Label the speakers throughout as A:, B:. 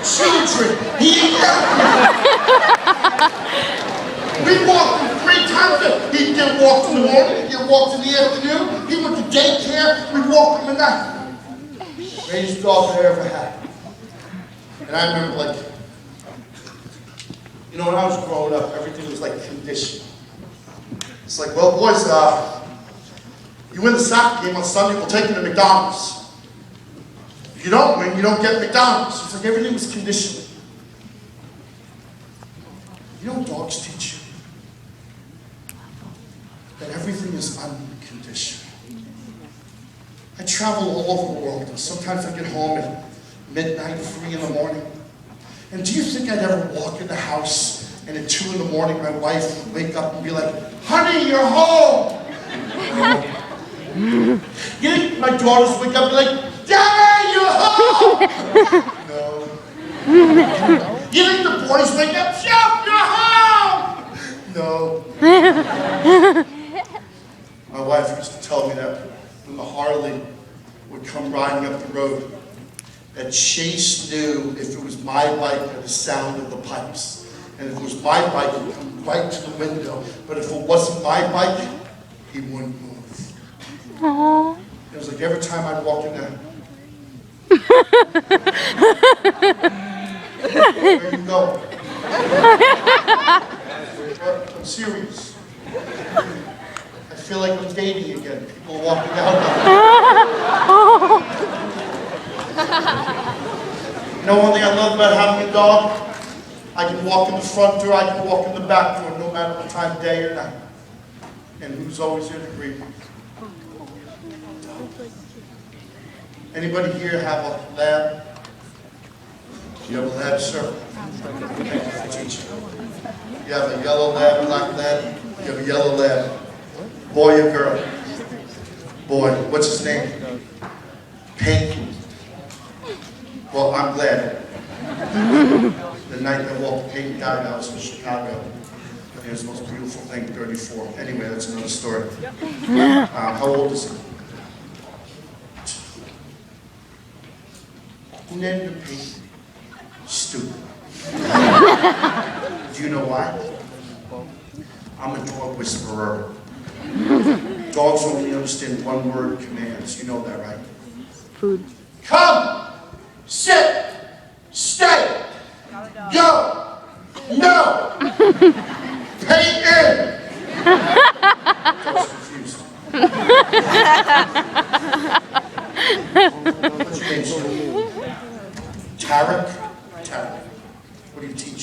A: children. We walked him 3 times a day. He'd get walked in the morning, he'd get walked in the afternoon. He went to daycare, we'd walk him at night. Greatest dog I ever had. And I remember, like, you know, when I was growing up, everything was like conditioned. It's like, well, boys, you win the soccer game on Sunday, we'll take you to McDonald's. If you don't win, you don't get McDonald's. It's like everything was conditioned. You know what dogs teach you? That everything is unconditional. I travel all over the world, and sometimes I get home at midnight, 3 in the morning. And do you think I'd ever walk in the house and at 2 in the morning my wife would wake up and be like, honey, you're home? You think my daughters wake up and be like, Daddy, you're home? No. You think the boys wake up, Jeff, you're home? No. My wife used to tell me that when the Harley would come riding up the road, that Chase knew if it was my bike by the sound of the pipes. And if it was my bike, it would come right to the window. But if it wasn't my bike, he wouldn't move.
B: Aww.
A: It was like every time I'd walk in there. Where are you going? I'm serious. I feel like I'm dating again. People are walking out. You know one thing I love about having a dog? I can walk in the front door, I can walk in the back door, no matter what time, day or night. And who's always here to greet me? Anybody here have a lab? You have a lab, sir? Teacher. You have a yellow lab, a black lab? You have a yellow lab. Boy or girl? Boy. What's his name? Pink. Well, I'm glad. The night I walked Pink died, I was in Chicago. It was the most beautiful thing, 34. Anyway, that's another story. How old is he? Who named him Pink? Stupid. Do you know why? I'm a dog whisperer. Dogs only understand one-word commands. You know that, right?
B: Food.
A: Come! Sit! Stay! Go! No! Pay in! Dogs confused. What's your name, sir? Tarek? Tarek. What do you teach?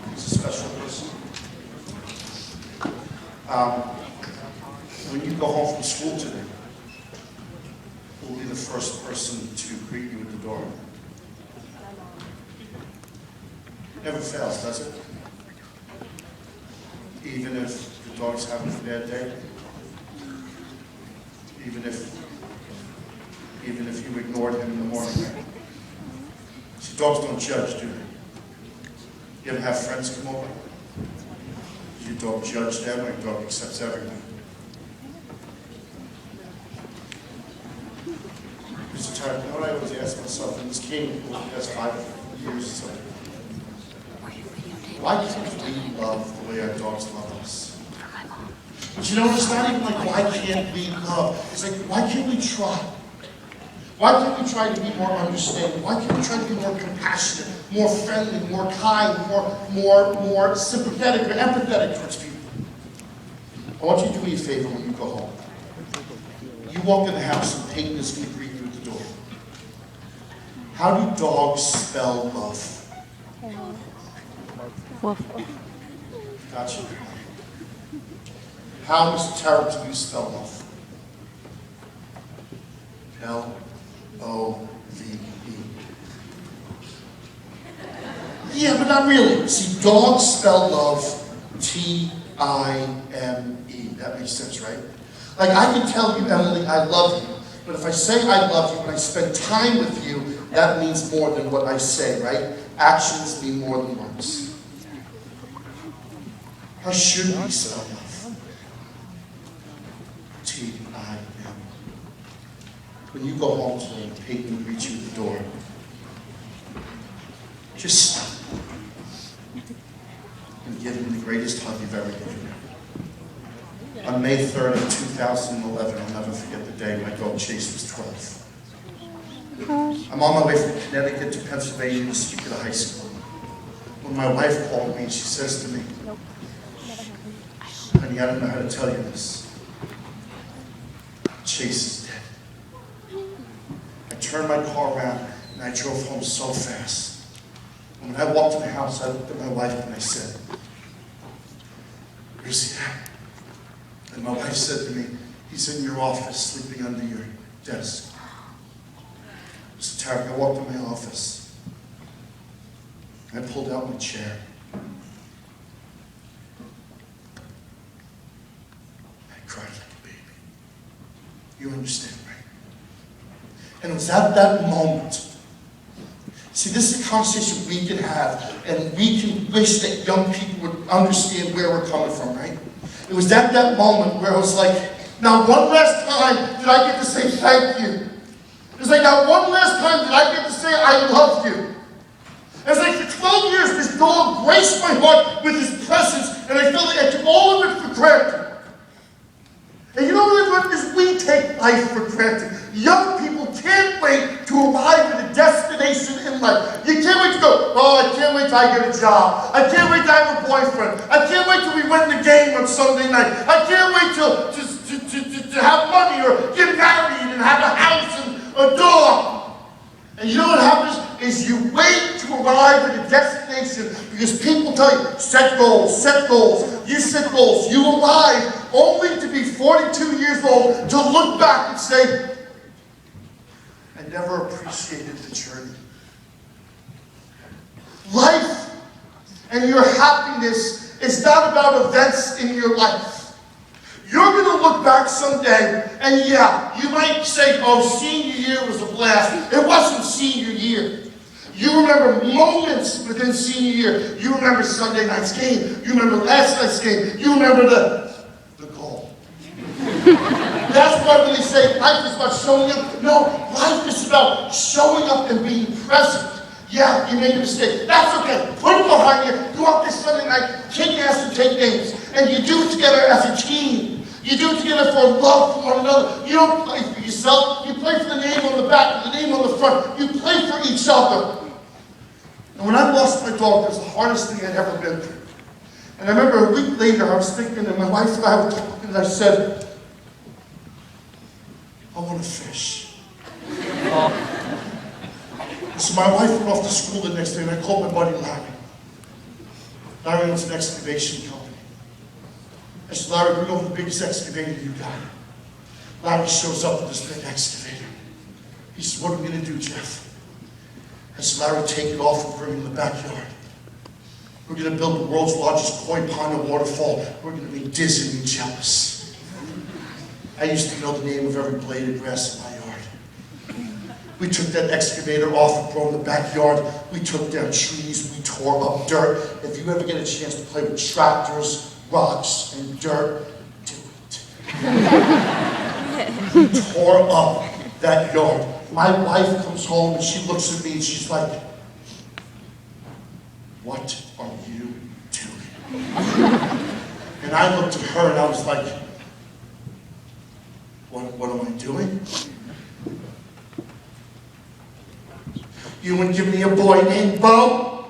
A: He's a special person. When you go home from school today, who will be the first person to greet you at the door? Never fails, does it? Even if the dog's having a bad day? Even if you ignored him in the morning? See, dogs don't judge, do they? You ever have friends come over? Does your dog judge them or your dog accepts everything? Mr. Tarek, you know what I always ask myself, and this came over the past 5 years or so. Why can't we love the way our dogs love us? But you know, it's not even like, why can't we love? It's like, why can't we try? Why can't we try to be more understanding? Why can't we try to be more compassionate, more friendly, more kind, more sympathetic or empathetic towards people? I want you to do me a favor when you go home. You walk in the house and Peyton is going to greet you at the door. How do dogs spell love?
B: Woof.
A: Gotcha. How, Mr. Tarek, do you spell love? L-O-V-E. Yeah, but not really. See, dogs spell love T-I-M-E. That makes sense, right? Like, I can tell you, Emily, I love you. But if I say I love you when I spend time with you, that means more than what I say, right? actions mean more than words. How should we spell love? T-I-M. When you go home today and Peyton greets you at the door, just stop and give him the greatest hug you've ever given him. On May 3rd of 2011, I'll never forget the day my dog Chase was 12. I'm on my way from Connecticut to Pennsylvania to speak at a high school. When my wife called me, she says to me, honey, I don't know how to tell you this. Chase is dead. I turned my car around and I drove home so fast. And when I walked in the house, I looked at my wife and I said, where's he at? And my wife said to me, he's in your office, sleeping under your desk. Mr. Tarek, I walked in my office. I pulled out my chair. I cried like a baby. You understand, right? And it was at that moment. See, this is a conversation we can have, and we can wish that young people would understand where we're coming from, right? It was at that moment where it was like, now one last time did I get to say thank you. It was like, now one last time did I get to say I love you. It was like for 12 years, this dog graced my heart with his presence, and I felt like I took all of it for granted. And you know what it is? We take life for granted. Young people can't wait to arrive at a destination in life. You can't wait to go, oh, I can't wait till I get a job. I can't wait till I have a boyfriend. I can't wait till we win the game on Sunday night. I can't wait till to have money or get married and have a house and a dog. And you know what happens? Is you wait to arrive at a destination because people tell you, set goals, set goals. You set goals. You arrive only to be 42 years old to look back and say, I never appreciated the journey. Life and your happiness is not about events in your life. You're going to look back someday, and yeah, you might say, oh, senior year was a blast. It wasn't senior year. You remember moments within senior year. You remember Sunday night's game. You remember last night's game. You remember the goal. That's why when they say life is about showing up. No, life is about showing up and being present. Yeah, you made a mistake. That's okay. Put it behind you. Go out this Sunday night, kick ass and take names. And you do it together as a team. You do it together for love for one another. You don't play for yourself. You play for the name on the back, the name on the front. You play for each other. And when I lost my dog, it was the hardest thing I'd ever been through. And I remember a week later, I was thinking, and my wife and I were talking, and I said, I want to fish. So my wife went off to school the next day, and I called my buddy Larry. Larry owns an excavation company. I said, Larry, bring over the biggest excavator you got. Larry shows up with this big excavator. He said, what are we going to do, Jeff? I said, Larry, take it off and bring it in the backyard. We're going to build the world's largest koi pond and waterfall. We're going to make Disney and jealous. I used to know the name of every blade of grass in my yard. We took that excavator off and brought in the backyard. We took down trees. We tore up dirt. If you ever get a chance to play with tractors, rocks, and dirt, do it. We tore up that yard. My wife comes home and she looks at me and she's like, what are you doing? And I looked at her and I was like, what am I doing? You wouldn't give me a boy named Bo?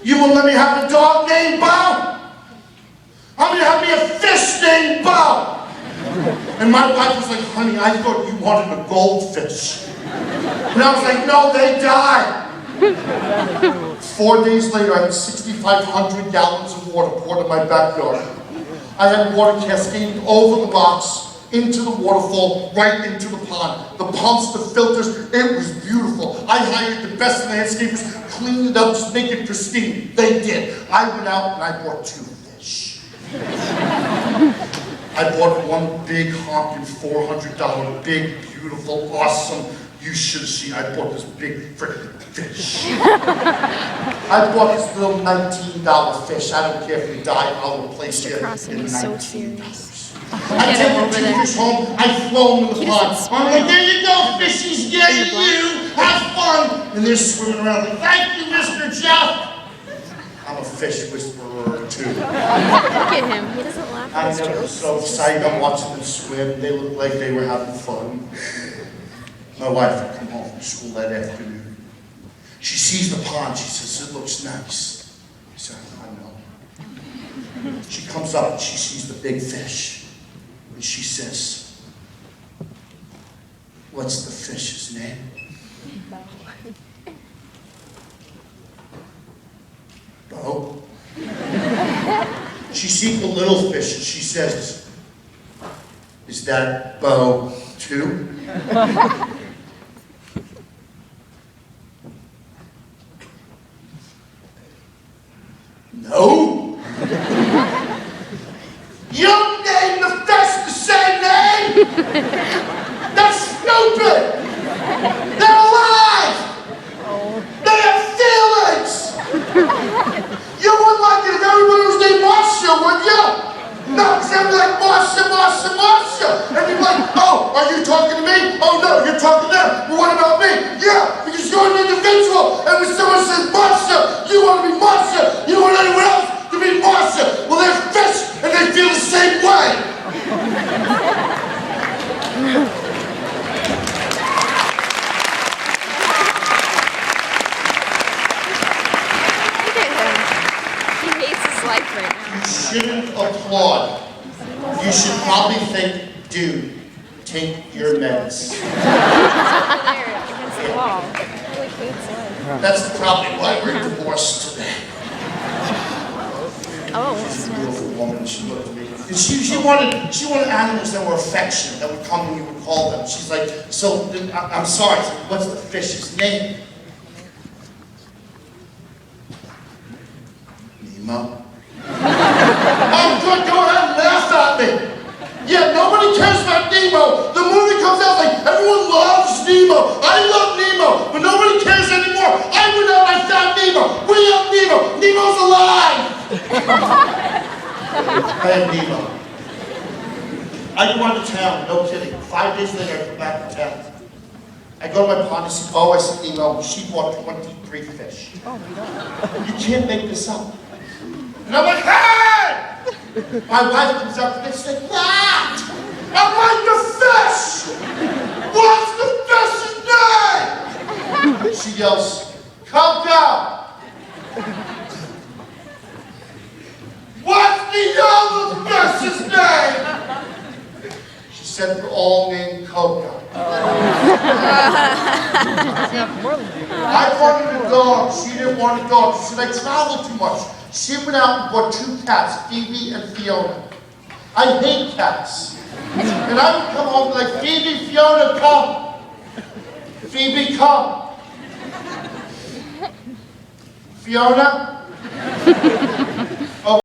A: You wouldn't let me have a dog named Bo? How many have me a fish named Bo? And my wife was like, honey, I thought you wanted a goldfish. And I was like, no, they die. 4 days later, I had 6,500 gallons of water poured in my backyard. I had water cascading over the rocks, into the waterfall, right into the pond. The pumps, the filters, it was beautiful. I hired the best landscapers, cleaned it up, just make it pristine. They did. I went out and I bought 2 fish. I bought one big honking $400, big, beautiful, awesome You should see, I bought this big freaking fish. I bought this little $19 fish. I don't care if you die, I'll replace you in $19. I take the two fish home, I throw them in the pond. I'm like, there you go, fishies, yay you, have fun. And they're swimming around like, thank you, Mr. Jeff. I'm a fish whisperer too.
B: Look at him. He doesn't laugh at
A: I
B: his
A: know,
B: jokes.
A: so excited. I'm watching them swim. They look like they were having fun. My wife would come home from school that afternoon. She sees the pond. She says, it looks nice. I said, I know. She comes up and she sees the big fish. And she says, what's the fish's name? Bo. She sees the little fish and she says, is that Bo too? No. You don't name the fish the same name? That's stupid. They're alive. They have feelings. You wouldn't like it if everybody was named Marcia, would you? No, because they'd be like, Marcia, Marcia, Marcia. And you'd be like, oh, are you talking to me? Oh, no, you're talking to them. Well, what about me? Yeah, because you're an individual. And when someone says Marcia, you want to be Marcia. You don't want anyone else to be Marcia. Well, they're fish, and they feel the same way. You shouldn't applaud. You should probably think, dude, take your meds. That's probably why we're divorced today. She's a beautiful woman. She looked at me. And she wanted animals that were affectionate, that would come when you would call them. She's like, so, I'm sorry, I said, what's the fish's name? Nemo. Oh, good, go ahead and laugh at me. Yeah, nobody cares about Nemo. The movie comes out like, everyone loves Nemo. I love Nemo, but nobody cares anymore. I went out and I found Nemo. We have Nemo. Nemo's alive. I have Nemo. I go out to town, no kidding. 5 days later, I come back to town. I go to my pond, I see, oh, I see Nemo. She bought 23 fish. Oh my God. You can't make this up. And I'm like, hey! My wife comes up to me and she's like, what? I'm like, the fish! What's the fish's name? She yells, Coco! What's the other fish's name? She said, they're all named Coco. I wanted a dog. She didn't want a dog. She said, I travel too much. She went out and bought 2 cats, Phoebe and Fiona. I hate cats. And I would come home and be like, Phoebe, Fiona, come. Phoebe, come. Fiona?